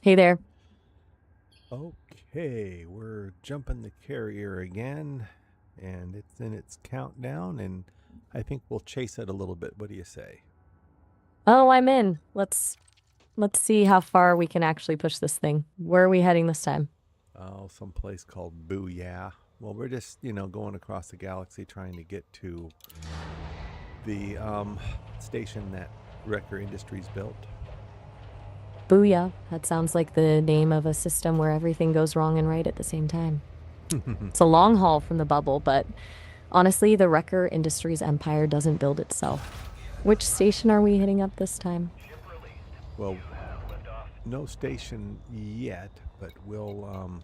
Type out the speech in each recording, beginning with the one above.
Hey there. Okay, we're jumping the carrier again, and it's in its countdown, and I think we'll chase it a little bit. What do you say? Oh, I'm in. Let's see how far we can actually push this thing. Where are we heading this time? Oh, some place called Booyah. Well, we're just, going across the galaxy trying to get to the station that Wrecker Industries built. Booyah. That sounds like the name of a system where everything goes wrong and right at the same time. It's a long haul from the bubble, but honestly, the Wrecker Industries empire doesn't build itself. Which station are we hitting up this time? Well, no station yet, but we'll.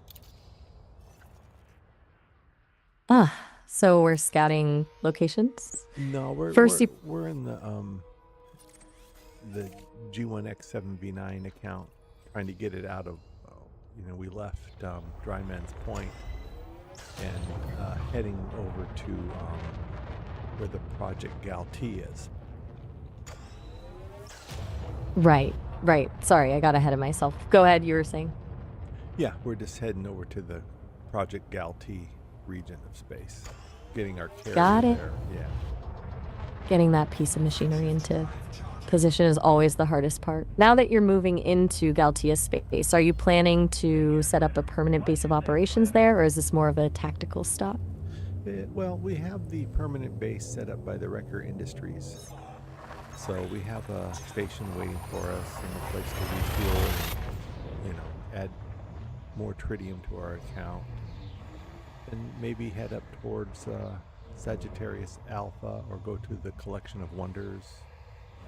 Ah, so we're scouting locations? No, we're First, we're you. we're in the G1X7V9 account, trying to get it out of. We left Dryman's Point and heading over to where the Project Galti is. Right, right. Sorry, I got ahead of myself. Go ahead, you were saying. Yeah, we're just heading over to the Project Galti region of space, getting our carrier Got it. there. Yeah. Getting that piece of machinery into position is always the hardest part. Now that you're moving into Galtia space, are you planning to set up a permanent base of operations there, or is this more of a tactical stop? Well, we have the permanent base set up by the Wrecker Industries. So we have a station waiting for us and a place to refuel and, add more tritium to our account. And maybe head up towards Sagittarius Alpha or go to the Collection of Wonders,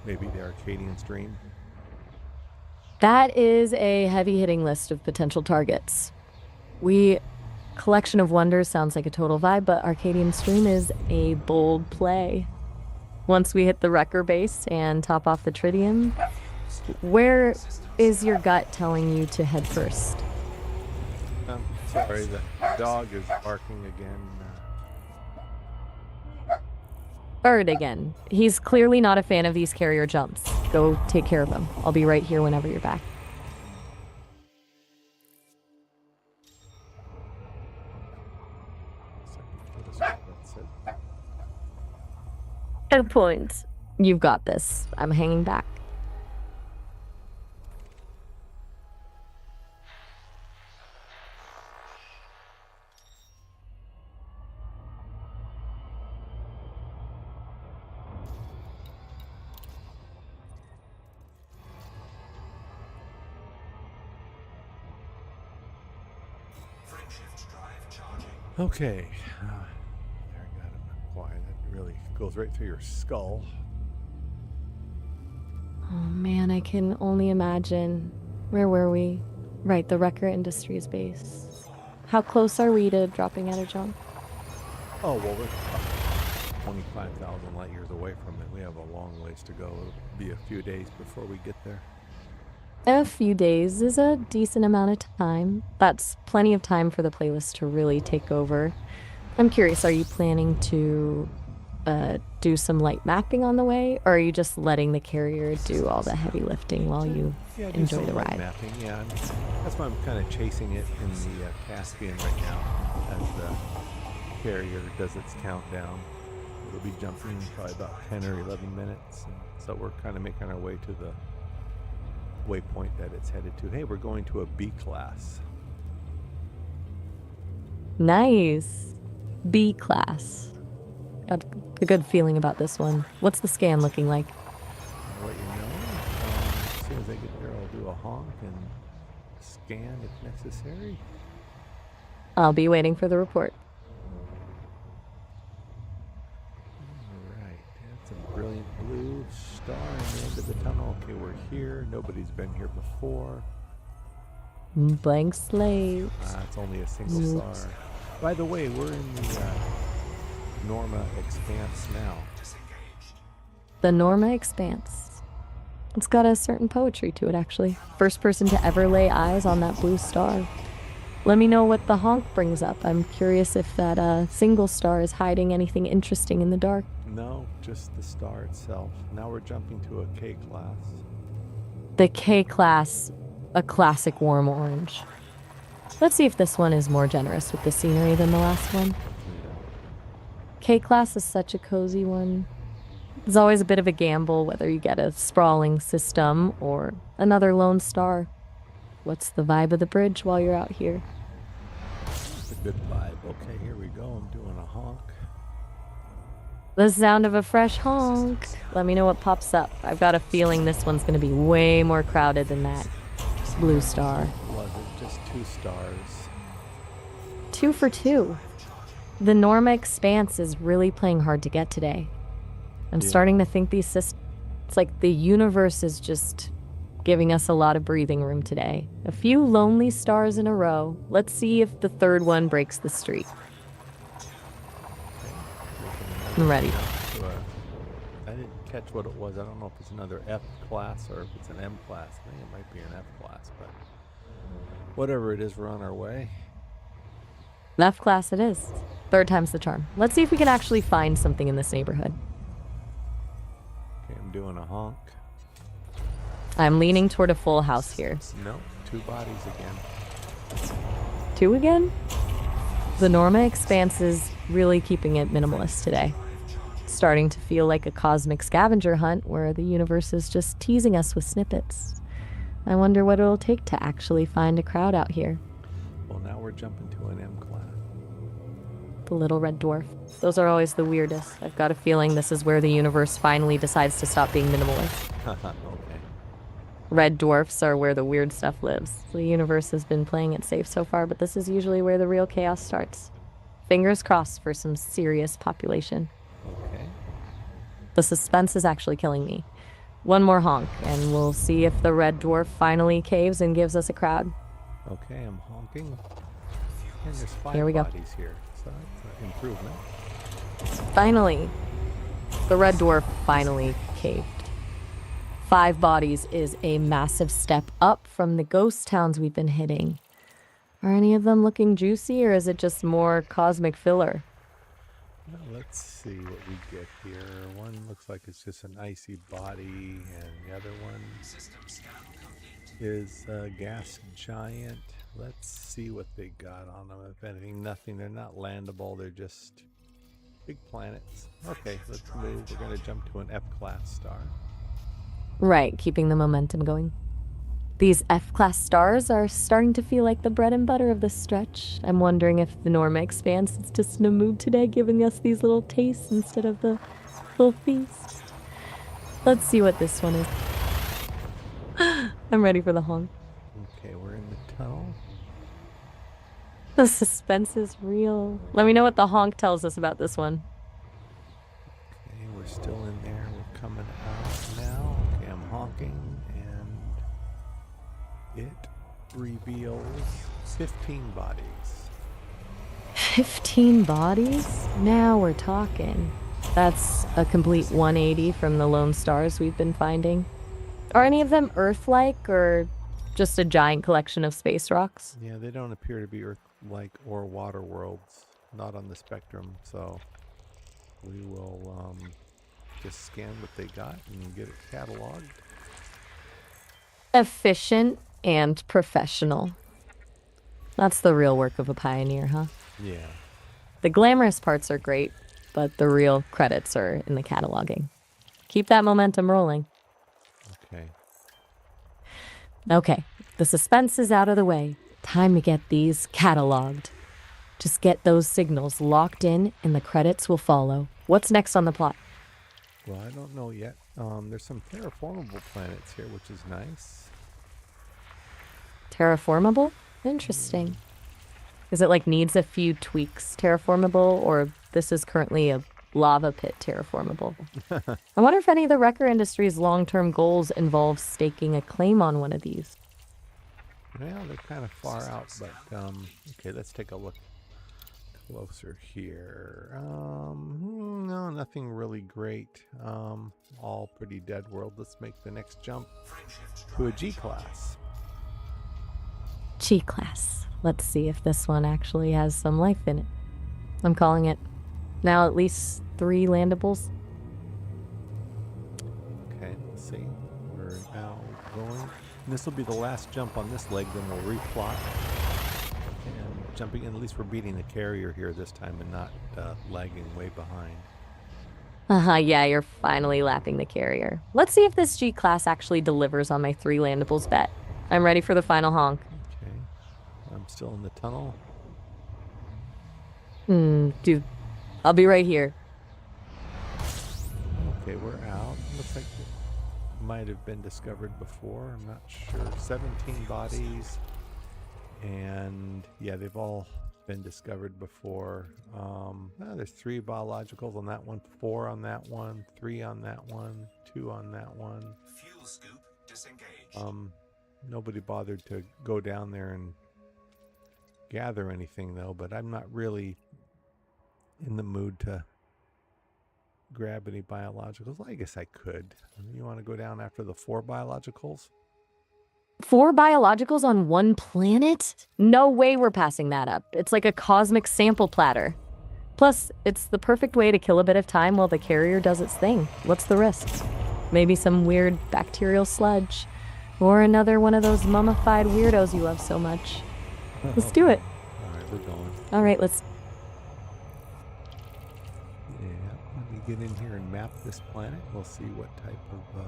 maybe the Arcadian Stream. That is a heavy hitting list of potential targets. We Collection of Wonders sounds like a total vibe, but Arcadian Stream is a bold play. Once we hit the Wrecker base and top off the tritium, where is your gut telling you to head first? Sorry, the dog is barking again. Bird again. He's clearly not a fan of these carrier jumps. Go take care of him. I'll be right here whenever you're back. Good point. You've got this. I'm hanging back. Okay. There, I got him quiet. That really goes right through your skull. Oh man, I can only imagine. Where were we? Right, the Wrecker Industries base. How close are we to dropping out of jump? Oh, well, we're 25,000 light years away from it. We have a long ways to go. It'll be a few days before we get there. A few days is a decent amount of time. That's plenty of time for the playlist to really take over. I'm curious, are you planning to do some light mapping on the way, or are you just letting the carrier do all the heavy lifting while you enjoy the ride? Mapping, yeah. That's why I'm kind of chasing it in the Caspian right now as the carrier does its countdown. It'll be jumping probably about 10 or 11 minutes. And so we're kind of making our way to the waypoint that it's headed to. Hey, we're going to a B class. Nice. B class. Got a good feeling about this one. What's the scan looking like? I'll let you know. As soon as I get there, I'll do a honk and scan if necessary. I'll be waiting for the report. Alright, that's a brilliant blue star in the end of the tunnel. Okay, we're here. Nobody's been here before. Blank slate. It's only a single star. By the way, we're in the Norma Expanse now. The Norma Expanse. It's got a certain poetry to it, actually. First person to ever lay eyes on that blue star. Let me know what the honk brings up. I'm curious if that single star is hiding anything interesting in the dark. No, just the star itself. Now we're jumping to a K class. The K class. a classic warm orange. Let's see if this one is more generous with the scenery than the last one. K-Class is such a cozy one. It's always a bit of a gamble whether you get a sprawling system or another lone star. What's the vibe of the bridge while you're out here? It's a good vibe. Okay, here we go. I'm doing a honk. The sound of a fresh honk. Let me know what pops up. I've got a feeling this one's going to be way more crowded than that blue star. Was it just 2 stars? 2 for 2. The Norma Expanse is really playing hard to get today. I'm starting to think these systems, it's like the universe is just giving us a lot of breathing room today. A few lonely stars in a row. Let's see if the third one breaks the streak. I'm ready. I didn't catch what it was. I don't know if it's another F class or if it's an M class. I think it might be an F class, but whatever it is, we're on our way. F class it is. Third time's the charm. Let's see if we can actually find something in this neighborhood. Okay, I'm doing a honk. I'm leaning toward a full house here. No, 2 bodies again. 2 again? The Norma Expanse is really keeping it minimalist today. It's starting to feel like a cosmic scavenger hunt where the universe is just teasing us with snippets. I wonder what it'll take to actually find a crowd out here. Well, now we're jumping to an M class. The little red dwarf. Those are always the weirdest. I've got a feeling this is where the universe finally decides to stop being minimalist. Okay. Red dwarfs are where the weird stuff lives. The universe has been playing it safe so far, but this is usually where the real chaos starts. Fingers crossed for some serious population. Okay. The suspense is actually killing me. One more honk, and we'll see if the red dwarf finally caves and gives us a crowd. Okay, I'm honking. And there's 5 Here we go. bodies here, so that's an improvement. Finally. The red dwarf finally caved. 5 bodies is a massive step up from the ghost towns we've been hitting. Are any of them looking juicy, or is it just more cosmic filler? Well, let's see what we get here. One looks like it's just an icy body, and the other one is a gas giant. Let's see what they got on them. If anything, nothing. They're not landable. They're just big planets. Okay, let's move. We're going to jump to an F-class star. Right, keeping the momentum going. These F-class stars are starting to feel like the bread and butter of this stretch. I'm wondering if the Norma Expanse is just in a mood today, giving us these little tastes instead of the full feast. Let's see what this one is. I'm ready for the honk. Okay, we're in the tunnel. The suspense is real. Let me know what the honk tells us about this one. Okay, we're still in there. We're coming out now. Okay, I'm honking, and it reveals 15 bodies. 15 bodies? Now we're talking. That's a complete 180 from the lone stars we've been finding. Are any of them Earth-like or just a giant collection of space rocks? Yeah, they don't appear to be Earth-like or water worlds. Not on the spectrum, so we will just scan what they got and get it cataloged. Efficient and professional. That's the real work of a pioneer, huh? Yeah. The glamorous parts are great, but the real credits are in the cataloging. Keep that momentum rolling. Okay. Okay, the suspense is out of the way. Time to get these cataloged. Just get those signals locked in and the credits will follow. What's next on the plot? Well, I don't know yet. There's some terraformable planets here, which is nice. Terraformable? Interesting. Is it like needs a few tweaks terraformable, or this is currently a lava pit terraformable? I wonder if any of the wrecker industry's long-term goals involve staking a claim on one of these. Well, they're kind of far out, but okay, let's take a look closer here. No, nothing really great. All pretty dead world. Let's make the next jump to a G class. G-class. Let's see if this one actually has some life in it. I'm calling it. Now at least 3 landables. Okay, let's see. We're now going And this will be the last jump on this leg, then we'll replot. And jumping in, at least we're beating the carrier here this time and not lagging way behind. Yeah, you're finally lapping the carrier. Let's see if this G-Class actually delivers on my 3 landables bet. I'm ready for the final honk. Okay. I'm still in the tunnel. Dude, I'll be right here. Okay, we're out. Looks like it might have been discovered before. I'm not sure. 17 bodies. And yeah, they've all been discovered before. There's 3 biologicals on that one, 4 on that one, 3 on that one, 2 on that one. Fuel scoop disengaged. Nobody bothered to go down there and gather anything though, but I'm not really in the mood to grab any biologicals. I guess I could. You want to go down after the 4 biologicals? 4 biologicals on 1 planet? No way we're passing that up. It's like a cosmic sample platter. Plus, it's the perfect way to kill a bit of time while the carrier does its thing. What's the risk? Maybe some weird bacterial sludge. Or another one of those mummified weirdos you love so much. Let's do it. All right, we're going. All right, let's... Yeah, let me get in here and map this planet. We'll see what type of...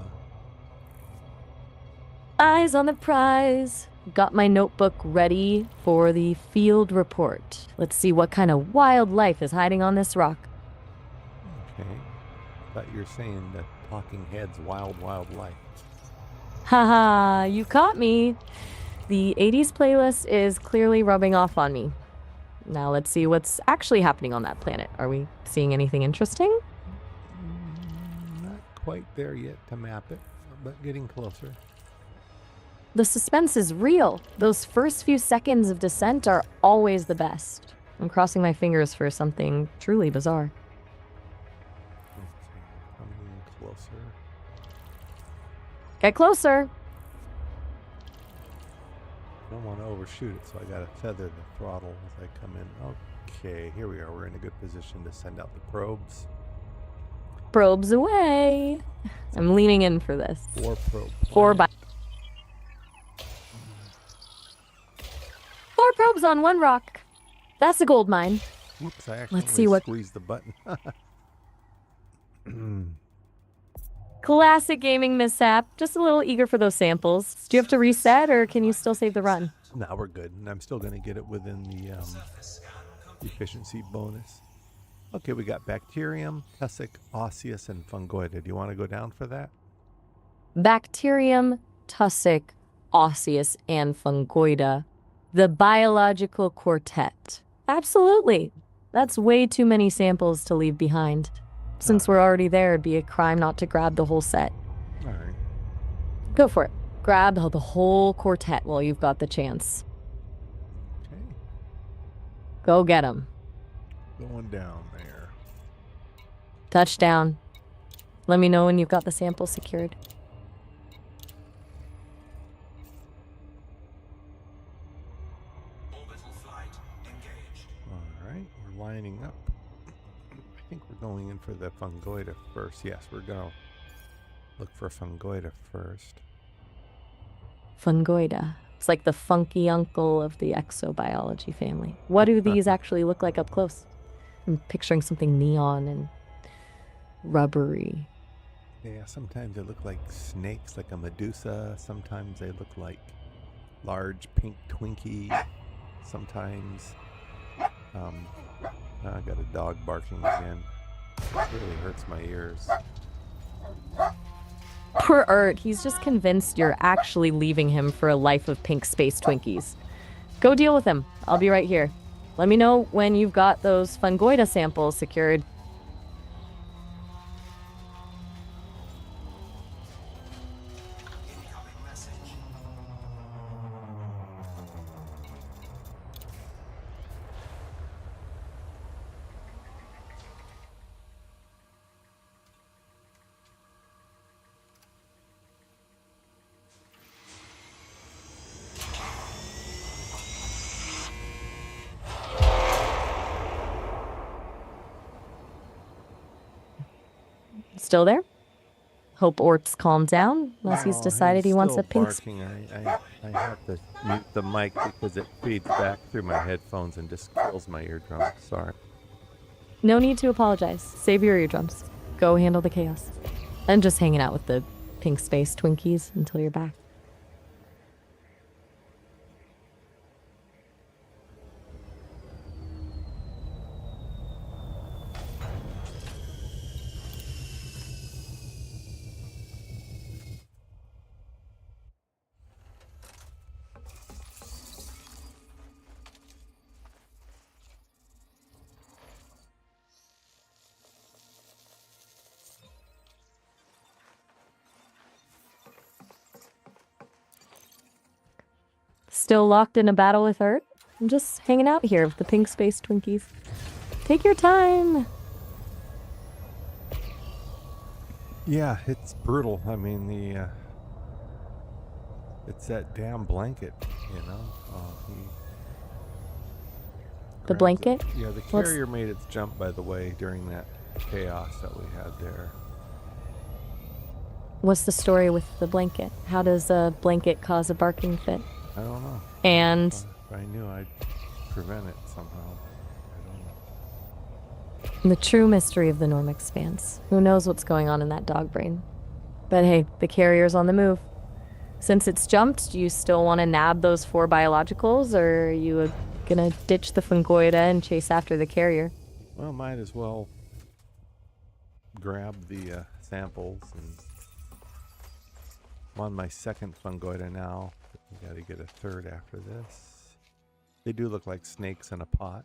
Eyes on the prize. Got my notebook ready for the field report. Let's see what kind of wildlife is hiding on this rock. Okay. Thought you were saying the talking heads, wild life. Haha, you caught me. The 80s playlist is clearly rubbing off on me. Now let's see what's actually happening on that planet. Are we seeing anything interesting? Not quite there yet to map it, but getting closer. The suspense is real. Those first few seconds of descent are always the best. I'm crossing my fingers for something truly bizarre. Okay, coming in closer. Get closer. I don't want to overshoot it, so I gotta feather the throttle as I come in. Okay, here we are. We're in a good position to send out the probes. Probes away. I'm leaning in for this. 4 probe. 4 probes on 1 rock. That's a gold mine. Whoops, I Let's see accidentally what... squeezed the button. Classic gaming mishap. Just a little eager for those samples. Do you have to reset, or can you still save the run? No, we're good. And I'm still going to get it within the efficiency bonus. Okay, we got bacterium, tussock, osseous, and fungoida. Do you want to go down for that? Bacterium, tussock, osseous, and fungoida. The biological quartet. Absolutely. That's way too many samples to leave behind. Since we're already there, it'd be a crime not to grab the whole set. All right. Go for it. Grab the whole quartet while you've got the chance. Okay. Go get 'em. Going down there. Touchdown. Let me know when you've got the sample secured. Orbital flight engaged. All right, we're lining up. I think we're going in for the fungoida first. Yes, we're going to look for fungoida first. Fungoida. It's like the funky uncle of the exobiology family. What do these actually look like up close? I'm picturing something neon and rubbery. Yeah, sometimes they look like snakes, like a medusa. Sometimes they look like large pink Twinkie. Sometimes, I got a dog barking again. It really hurts my ears. Poor Ert, he's just convinced you're actually leaving him for a life of pink space Twinkies. Go deal with him. I'll be right here. Let me know when you've got those fungoida samples secured. Incoming message. Still there? Hope Ort's calmed down, unless he's Oh, decided he wants still a pink. barking. I have to mute the mic because it feeds back through my headphones and just kills my eardrums. Sorry. No need to apologize. Save your eardrums. Go handle the chaos. I'm just hanging out with the pink space Twinkies until you're back. Still locked in a battle with Earth? I'm just hanging out here with the pink space Twinkies. Take your time. Yeah, it's brutal. I mean, it's that damn blanket, you know. The grabs blanket? it. Yeah, the What's- carrier made its jump, by the way, during that chaos that we had there. What's the story with the blanket? How does a blanket cause a barking fit? I don't know. And If I knew, I'd prevent it somehow. I don't know. the true mystery of the Norm Expanse. Who knows what's going on in that dog brain? But hey, the carrier's on the move. Since it's jumped, do you still want to nab those 4 biologicals, or are you gonna ditch the fungoida and chase after the carrier? Well, might as well grab the samples. And I'm on my second fungoida now. We got to get a third after this. They do look like snakes in a pot.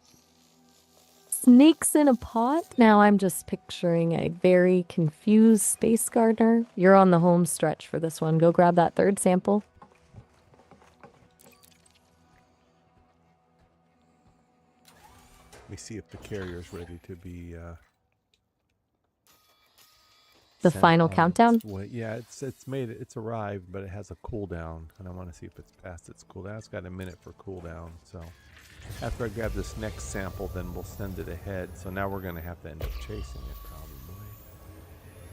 Snakes in a pot? Now I'm just picturing a very confused space gardener. You're on the home stretch for this one. Go grab that third sample. Let me see if the carrier's ready to be The sent final on countdown? its way. Yeah, it's arrived, but it has a cooldown, and I want to see if it's past its cooldown. It's got a minute for cooldown, so after I grab this next sample, then we'll send it ahead. So now we're gonna have to end up chasing it probably.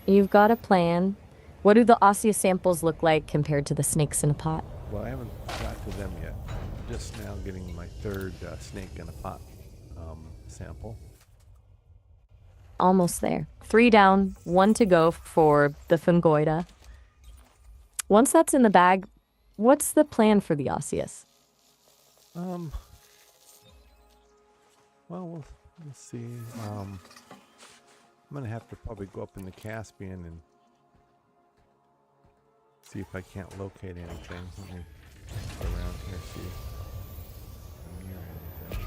You've got a plan. What do the osseous samples look like compared to the snakes in a pot? Well, I haven't got to them yet. I'm just now getting my third snake in a pot sample. Almost there. 3 down, 1 to go for the fungoida. Once that's in the bag, what's the plan for the osseous? Well, we'll see. I'm gonna have to probably go up in the Caspian and see if I can't locate anything. Let me go around here, see if I'm near anything.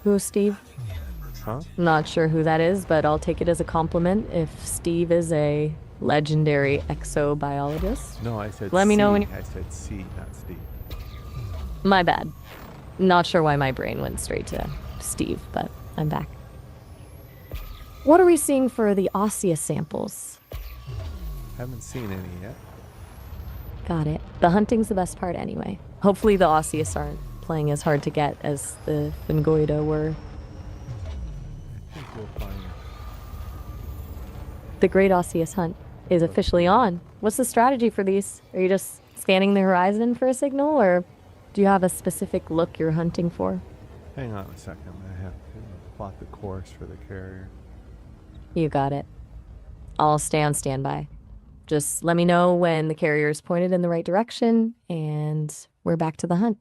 Who's Steve? Huh? Not sure who that is, but I'll take it as a compliment if Steve is a legendary exobiologist. No, I said Let me know when I said C, not Steve. My bad. Not sure why my brain went straight to Steve, but I'm back. What are we seeing for the osseous samples? Haven't seen any yet. Got it. The hunting's the best part anyway. Hopefully the osseous aren't playing as hard to get as the fungoida were. I think we'll find The Great Osseous Hunt is officially on. What's the strategy for these? Are you just scanning the horizon for a signal, or do you have a specific look you're hunting for? Hang on a second. I have to plot the course for the carrier. You got it. I'll stay on standby. Just let me know when the carrier is pointed in the right direction, and we're back to the hunt.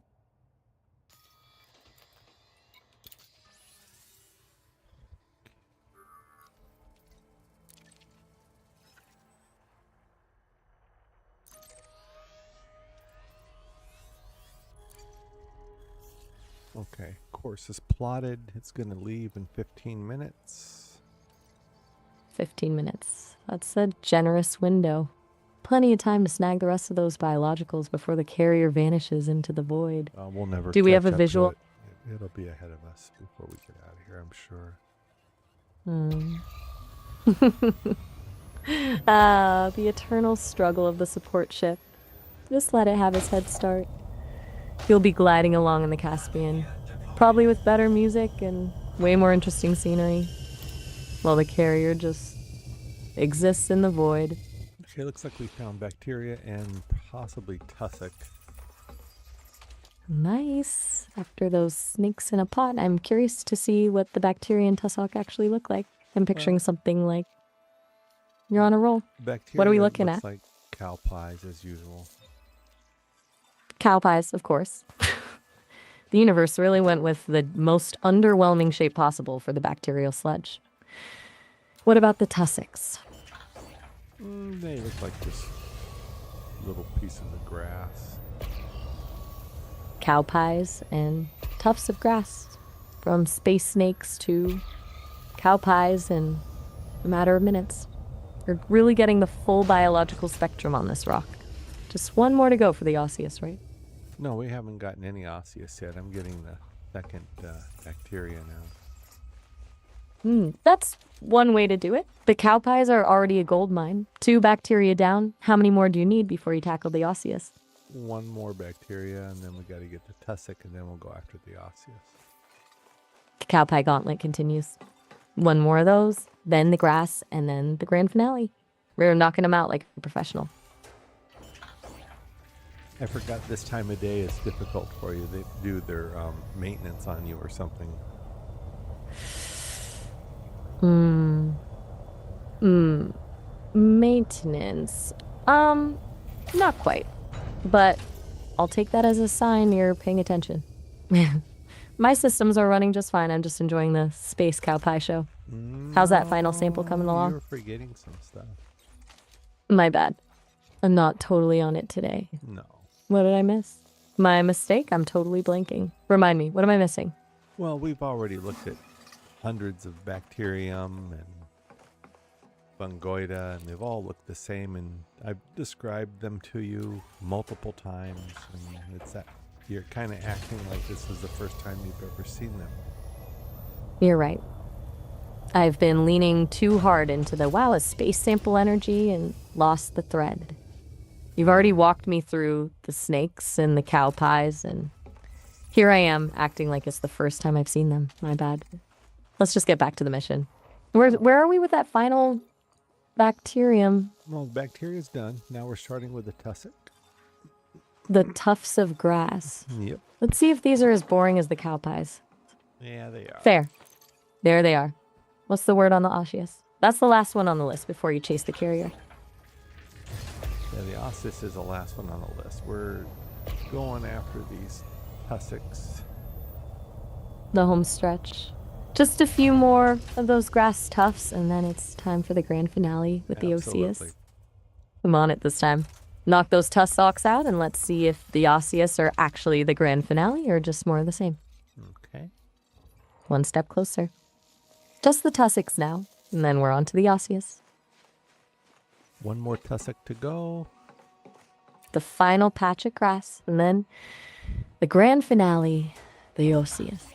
Okay, course is plotted. It's going to leave in 15 minutes. 15 minutes. That's a generous window. Plenty of time to snag the rest of those biologicals before the carrier vanishes into the void. We'll never. Do we have catch a up to visual? it. It'll be ahead of us before we get out of here, I'm sure. The eternal struggle of the support ship. Just let it have its head start. You'll be gliding along in the Caspian, probably with better music and way more interesting scenery, while the carrier just exists in the void. Okay, looks like we found bacteria and possibly tussock. Nice. After those snakes in a pot, I'm curious to see what the bacteria and tussock actually look like. I'm picturing Well, something like you're on a roll. bacteria What are we looking looks at? like cow pies as usual. Cow pies, of course. The universe really went with the most underwhelming shape possible for the bacterial sludge. What about the tussocks? They look like just little pieces of grass. Cow pies and tufts of grass. From space snakes to cow pies in a matter of minutes. We're really getting the full biological spectrum on this rock. Just one more to go for the osseous, right? No, we haven't gotten any osseous yet. I'm getting the second bacteria now. That's one way to do it. The cow pies are already a gold mine. 2 bacteria down. How many more do you need before you tackle the osseous? One more bacteria, and then we got to get the tussock, and then we'll go after the osseous. The cow pie gauntlet continues. One more of those, then the grass, and then the grand finale. We're knocking them out like a professional. I forgot this time of day is difficult for you. They do their maintenance on you or something. Maintenance. Not quite. But I'll take that as a sign you're paying attention. My systems are running just fine. I'm just enjoying the space cow pie show. How's that final sample coming along? You're forgetting some stuff. My bad. I'm not totally on it today. No. What did I miss? My mistake? I'm totally blanking. Remind me, what am I missing? Well, we've already looked at hundreds of bacterium and fungoida, and they've all looked the same, and I've described them to you multiple times, and it's that you're kind of acting like this is the first time you've ever seen them. You're right. I've been leaning too hard into the wow, a space sample energy and lost the thread. You've already walked me through the snakes and the cow pies, and here I am acting like it's the first time I've seen them. My bad. Let's just get back to the mission. Where are we with that final bacterium? Well, the bacteria's done. Now we're starting with the tussock. The tufts of grass. Yep. Let's see if these are as boring as the cow pies. Yeah, they are. Fair. There they are. What's the word on the osseous? That's the last one on the list before you chase the carrier. Yeah, the osseous is the last one on the list. We're going after these tussocks. The home stretch. Just a few more of those grass tufts, and then it's time for the grand finale with the osseous. Absolutely. I'm on it this time. Knock those tussocks out, and let's see if the osseous are actually the grand finale or just more of the same. Okay. One step closer. Just the tussocks now, and then we're on to the osseous. One more tussock to go. The final patch of grass, and then the grand finale, the osseous.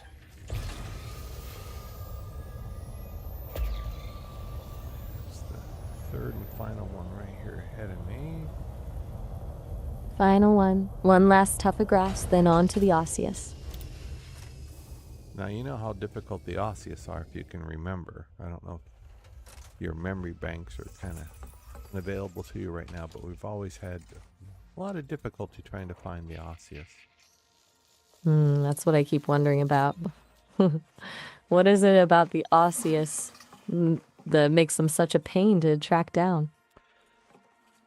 It's the third and final one right here ahead of me. Final one. One last tuft of grass, then on to the osseous. Now, you know how difficult the osseous are if you can remember. I don't know if your memory banks are kind of available to you right now, but we've always had a lot of difficulty trying to find the osseous. That's what I keep wondering about. What is it about the osseous that makes them such a pain to track down?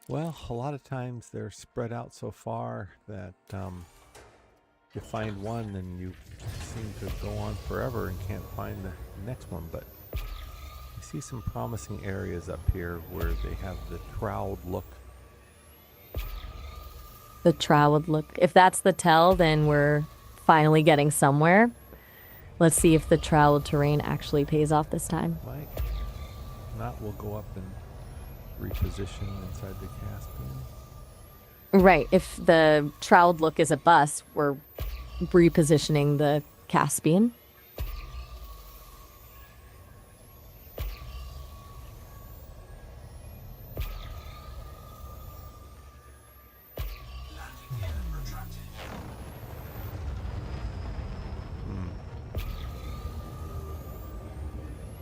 Well, a lot of times they're spread out so far that you find one and you seem to go on forever and can't find the next one. But I see some promising areas up here where they have the troweled look. The troweled look. If that's the tell, then we're finally getting somewhere. Let's see if the troweled terrain actually pays off this time. Mike, if not, we'll go up and reposition inside the Caspian. Right. If the troweled look is a bust, we're repositioning the Caspian. Landing gear retracted.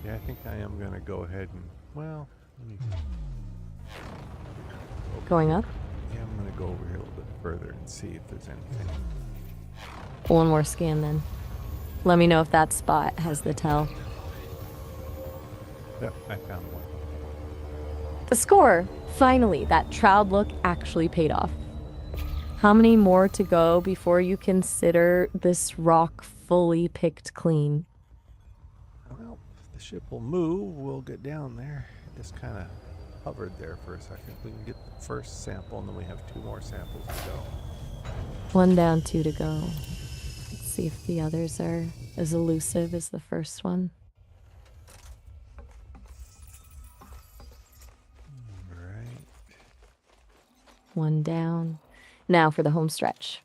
Yeah, I think I am going to go ahead and, well, Let me, Going up. yeah, I'm going to go over here a little bit further and see if there's anything. One more scan then. Let me know if that spot has the tell. Yep, I found one. The score! Finally, that trowed look actually paid off. How many more to go before you consider this rock fully picked clean? Well, if the ship will move, we'll get down there. It just kind of hovered there for a second. We can get the first sample, and then we have 2 more samples to go. 1 down, 2 to go. Let's see if the others are as elusive as the first one. Right. 1 down. Now for the home stretch.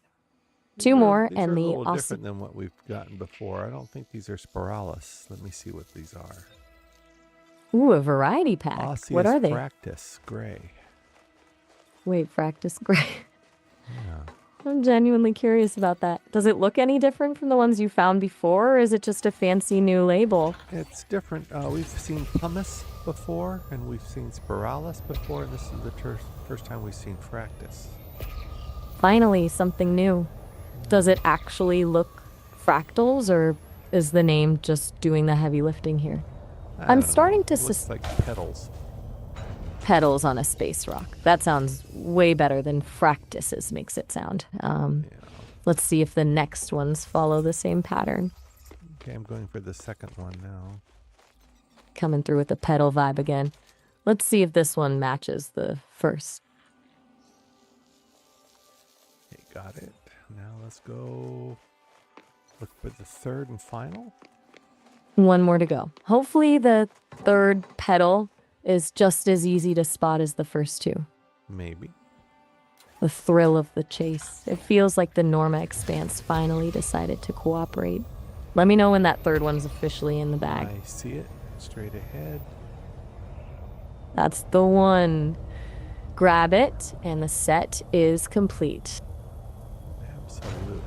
2 These more, these and are a the little awesome. different than what we've gotten before. I don't think these are spiralis. Let me see what these are. Ooh, a variety pack. Osseous What are they? Fractus Gray. Wait, Fractus Gray. Yeah. I'm genuinely curious about that. Does it look any different from the ones you found before, or is it just a fancy new label? It's different. We've seen pumice before, and we've seen spiralis before, and this is the first time we've seen Fractus. Finally, something new. Does it actually look fractals, or is the name just doing the heavy lifting here? I I'm don't starting know. to It looks like petals. Petals on a space rock. That sounds way better than fractuses makes it sound. Yeah. Let's see if the next ones follow the same pattern. Okay, I'm going for the second one now. Coming through with the petal vibe again. Let's see if this one matches the first. Okay, got it. Now let's go look for the third and final. 1 more to go. Hopefully the third petal is just as easy to spot as the first 2. Maybe. The thrill of the chase. It feels like the Norma Expanse finally decided to cooperate. Let me know when that third one's officially in the bag. I see it straight ahead. That's the one. Grab it, and the set is complete. Absolutely.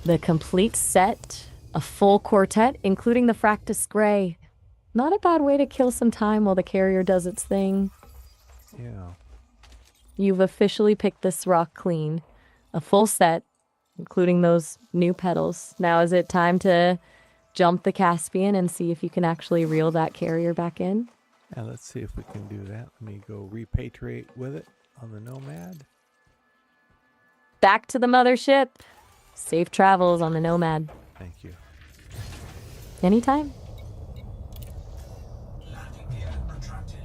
The complete set, a full quartet, including the Fractus Gray. Not a bad way to kill some time while the carrier does its thing. Yeah. You've officially picked this rock clean. A full set, including those new petals. Now is it time to jump the Caspian and see if you can actually reel that carrier back in? And let's see if we can do that. Let me go repatriate with it on the Nomad. Back to the mothership. Safe travels on the Nomad. Thank you. Anytime. Landing gear retracted.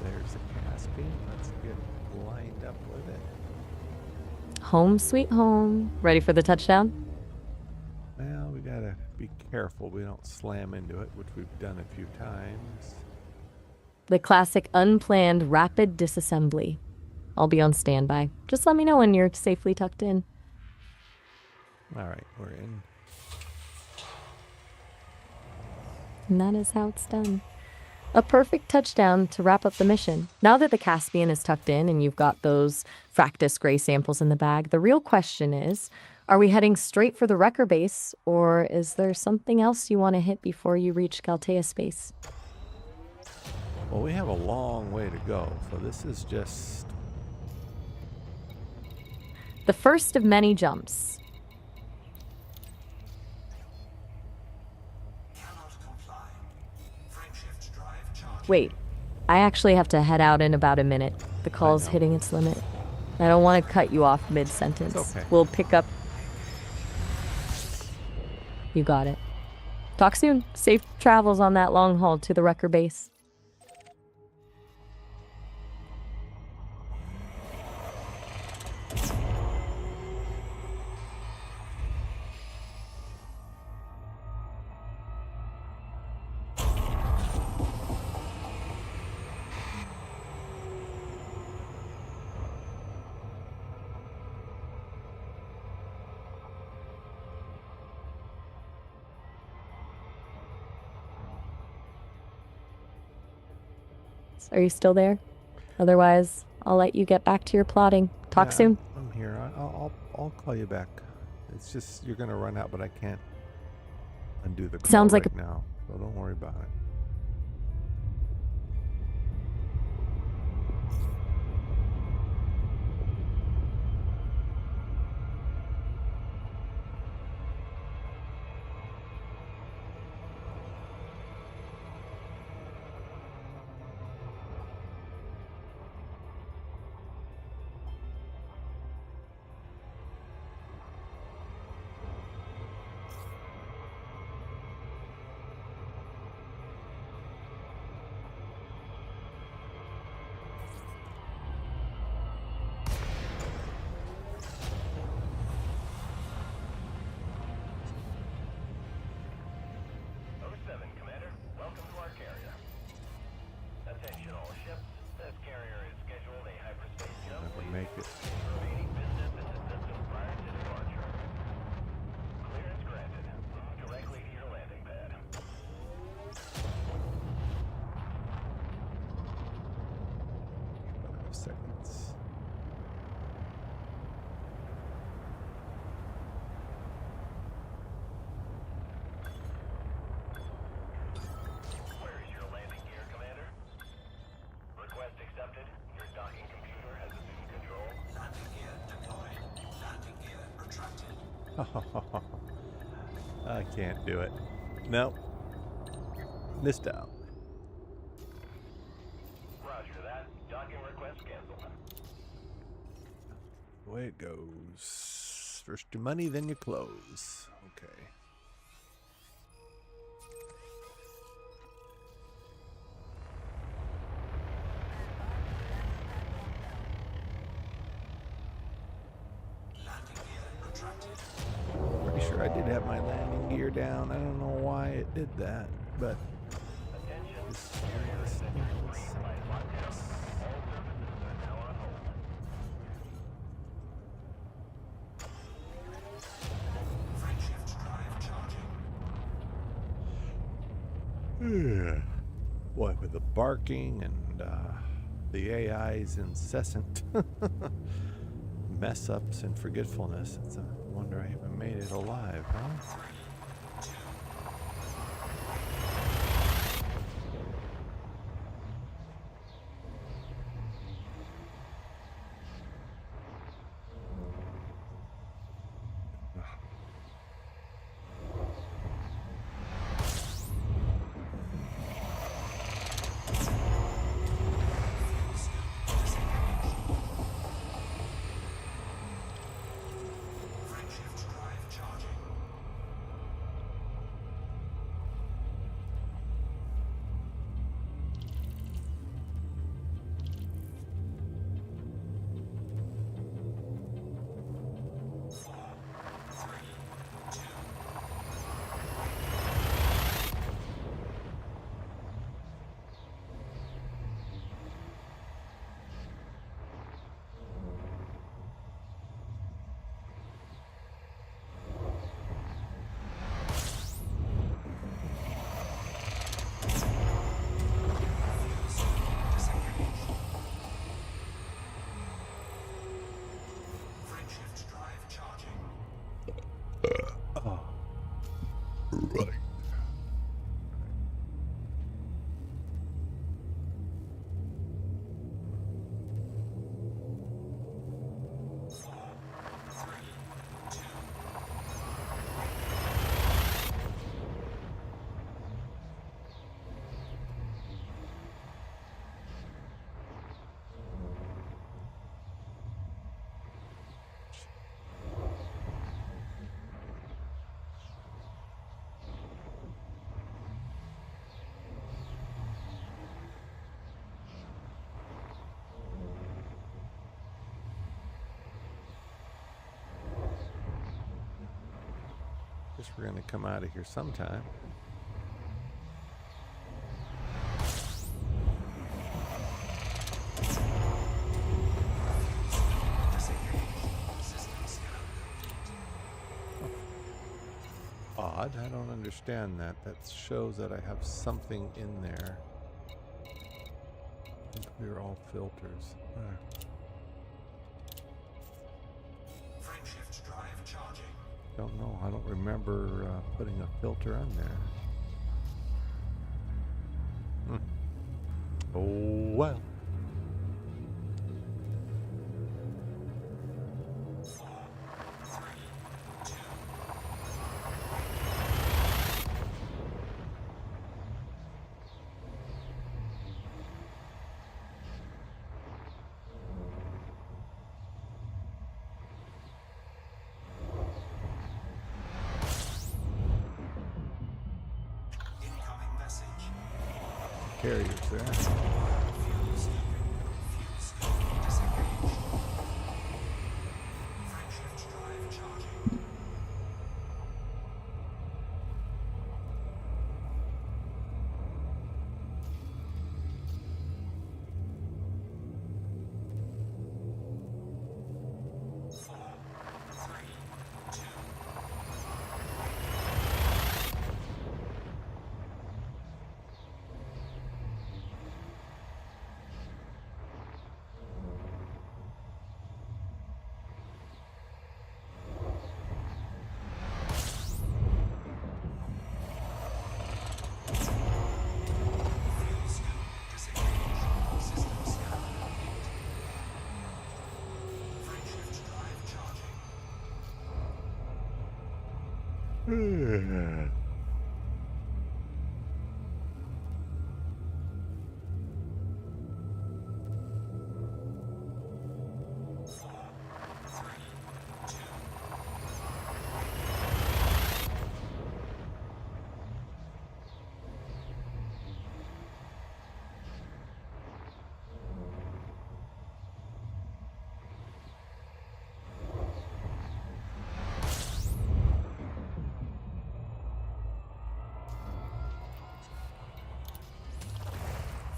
There's the Caspian. Let's get lined up with it. Home sweet home. Ready for the touchdown? Well, we gotta be careful we don't slam into it, which we've done a few times. The classic unplanned rapid disassembly. I'll be on standby. Just let me know when you're safely tucked in. All right, we're in. And that is how it's done. A perfect touchdown to wrap up the mission. Now that the Caspian is tucked in and you've got those Fractus Gray samples in the bag, the real question is, are we heading straight for the Wrecker base, or is there something else you want to hit before you reach Galtea space? Well, we have a long way to go, so this is just... The first of many jumps. Cannot comply. Frameshift drive charged. Wait, I actually have to head out in about a minute. The call's know. hitting its limit. I don't want to cut you off mid-sentence. It's okay. We'll pick up... You got it. Talk soon. Safe travels on that long haul to the Wrecker base. Are you still there? Otherwise, I'll let you get back to your plotting. Talk Yeah, soon. I'm here. I'll call you back It's just you're gonna run out, but I can't undo the call Sounds like right now, so don't worry about it. Never make it. Seconds. I can't do it. Nope. Missed out. The way it goes. First your money, then your clothes. Okay. Pretty sure I did have my landing gear down. I don't know why it did that, but boy, with the barking and the AI's incessant mess ups and forgetfulness, it's a wonder I even made it alive, huh? Right. Guess we're gonna come out of here sometime. Odd. I don't understand that. That shows that I have something in there. Clear all filters. Frameshift drive charging. don't know. I don't remember putting a filter on there. Oh well. Incoming message. Carriers there. Fuel scooping. Fuel scoop disengaged. Frameshift drive charging. Four, three, two. Fuel scoop disengaged. System scan complete. Frameshift drive charging. Four, three, two.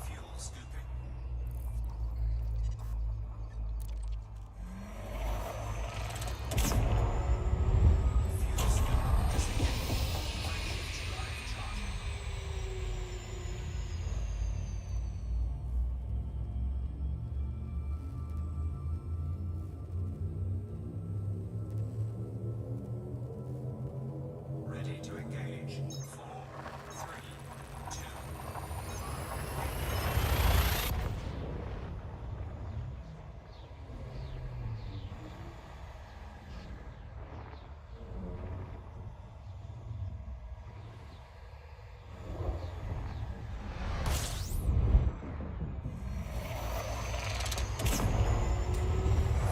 Fuel scooping. Fuel scoop disengaged. Frameshift drive charging. Ready to engage. Four, three, two.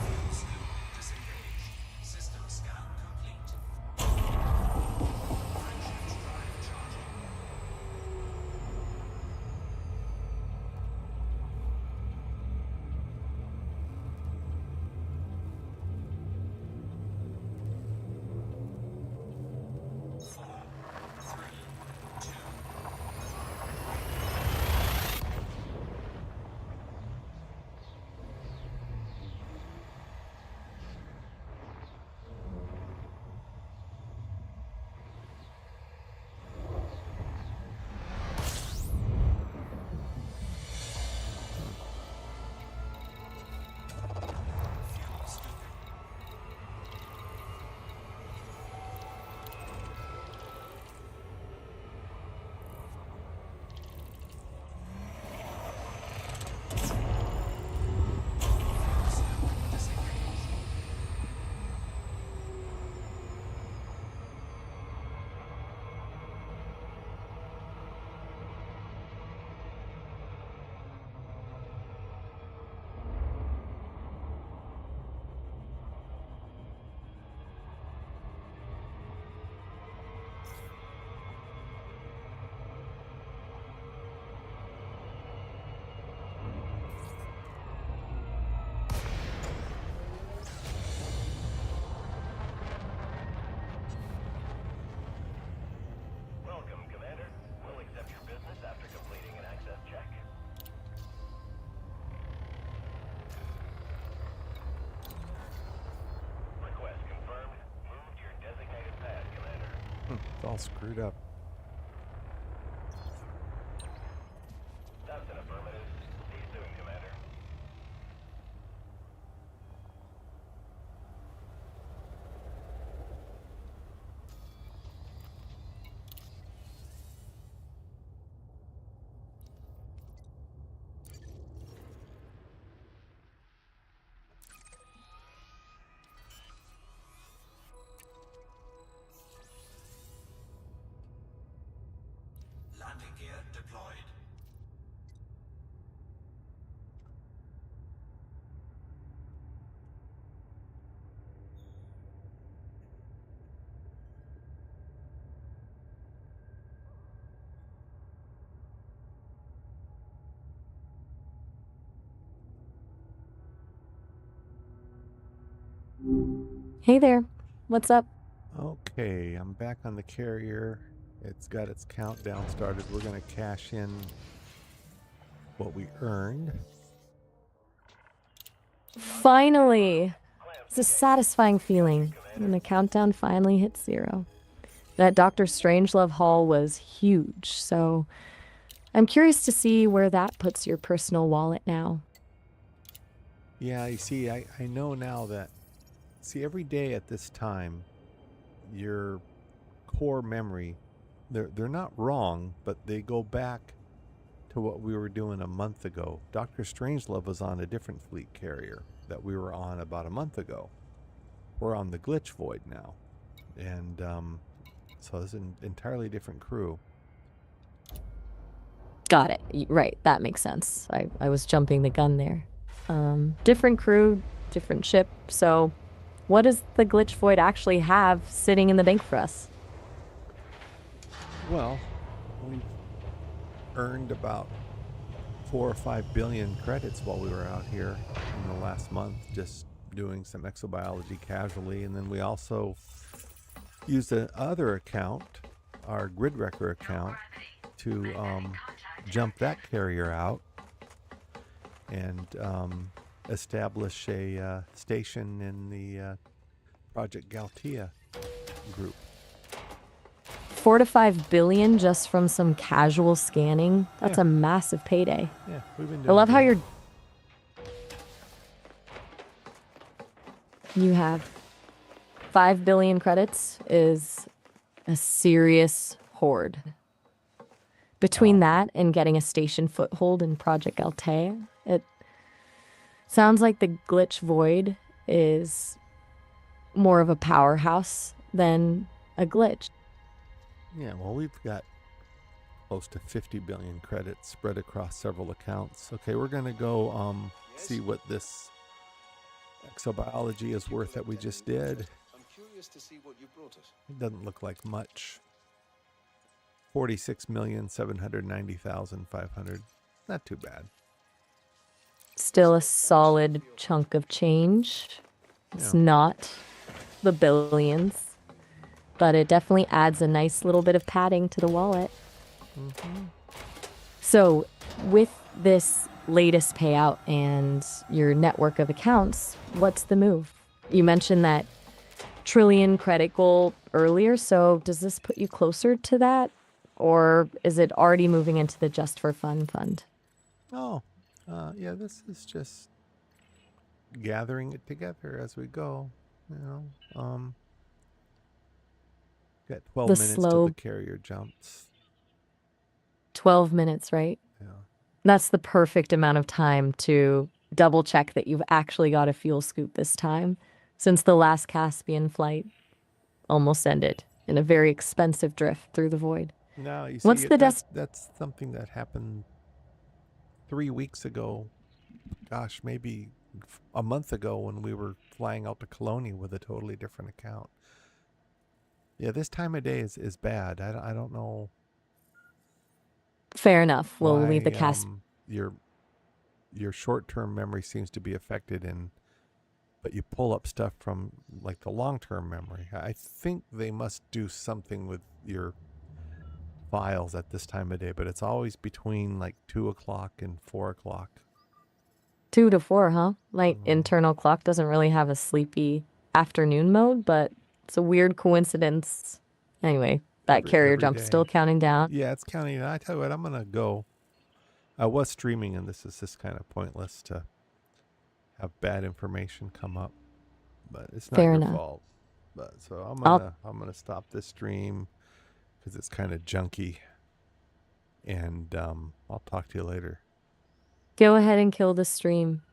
Fuel scoop disengaged. System scan complete. Frameshift drive charging. Four, three, two. Fuel scooping. Fuel scoop disengaged. Welcome, Commander. We'll accept your business after completing an access check. Request confirmed. Move to your designated path, Commander. It's all screwed up. That's an affirmative. See you soon, Commander. Hey there. What's up? Okay, I'm back on the carrier. It's got its countdown started. We're going to cash in what we earned. Finally! It's a satisfying feeling when the countdown finally hits 0. That Dr. Strangelove haul was huge, so I'm curious to see where that puts your personal wallet now. Yeah, you see, I know now that, see, every day at this time, your core memory, they're not wrong, but they go back to what we were doing a month ago. Dr. Strangelove was on a different fleet carrier that we were on about a month ago. We're on the Glitch Void now. And so it's an entirely different crew. Got it. Right, that makes sense. I was jumping the gun there. Different crew, different ship, so what does the Glitch Void actually have sitting in the bank for us? Well, we've earned about 4 or 5 billion credits while we were out here in the last month, just doing some exobiology casually. And then we also used the other account, our Grid Wrecker account, to jump that carrier out and establish a station in the Project Galtea group. 4 to 5 billion just from some casual scanning. That's Yeah. a massive payday. Yeah, we've been doing I love how good. you have 5 billion credits is a serious hoard. Between that and getting a station foothold in Project Altea, it sounds like the Glitch Void is more of a powerhouse than a glitch. Yeah, well, we've got close to 50 billion credits spread across several accounts. Okay, we're going to go see what this exobiology is worth that we just did. I'm curious to see what you brought us. It doesn't look like much. 46,790,500. Not too bad. Still a solid chunk of change. It's Yeah. not the billions, but it definitely adds a nice little bit of padding to the wallet. So, with this latest payout and your network of accounts, what's the move? You mentioned that trillion credit goal earlier, so does this put you closer to that? Or is it already moving into the Just for Fun fund? Oh, yeah, this is just gathering it together as we go. You know, got 12 The minutes till the slow carrier jumps. 12 minutes, right? Yeah. That's the perfect amount of time to double check that you've actually got a fuel scoop this time, since the last Caspian flight almost ended in a very expensive drift through the void. Now you What's see the that's something that happened 3 weeks ago. Gosh, maybe a month ago when we were flying out to Colonia with a totally different account. Yeah, this time of day is bad. I don't know Fair enough. We'll leave the why cast. your short-term memory seems to be affected, but you pull up stuff from like the long-term memory. I think they must do something with your files at this time of day, but it's always between like 2 o'clock and 4 o'clock. 2 to 4, huh? My internal clock doesn't really have a sleepy afternoon mode, but it's a weird coincidence. Anyway, that carrier Every jump's day. still counting down. Yeah, it's counting. I tell you what, I'm gonna go. I was streaming, and this is just kind of pointless to have bad information come up, but it's not Fair your enough. fault. But so I'll I'm gonna stop this stream because it's kind of junky, and I'll talk to you later. go ahead and kill the stream.